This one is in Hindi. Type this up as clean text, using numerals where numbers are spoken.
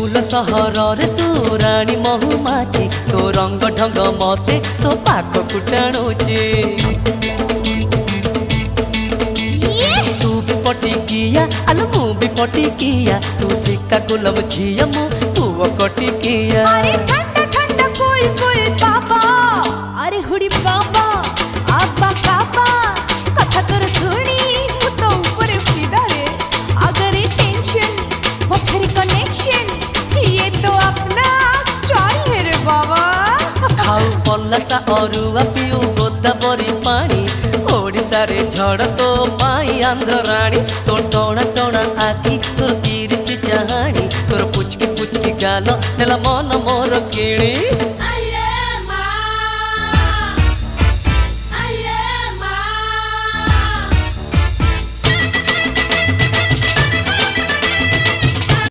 फूल सहर तू राणी महुमाछी तो रंग ढंग मते तो पाख कुटाणुचे तू भी पटिकिया आलो मु भी पटिकिया तू सिक्का कुलम झिया मु पुओ कटिकिया अरे ठंडा ठंडा कोई कोई बाबा अरे हुडी बाबा आबा काबा कथा तोर सुनी मु तो ऊपर फिदा रे अगर ये टेंशन पछरी कनेक्शन ये तो अपना स्टाइल है रे बाबा खाऊ पल्लासा अरुआ पिऊ गोदावरी पानी ओडिशा रे झड़ तो पाई आंध्र रानी तो टोना टोना आखी तोर तिरछी चाहानी तोर पुचकी पुचकी गालो नेला मन मोर किणी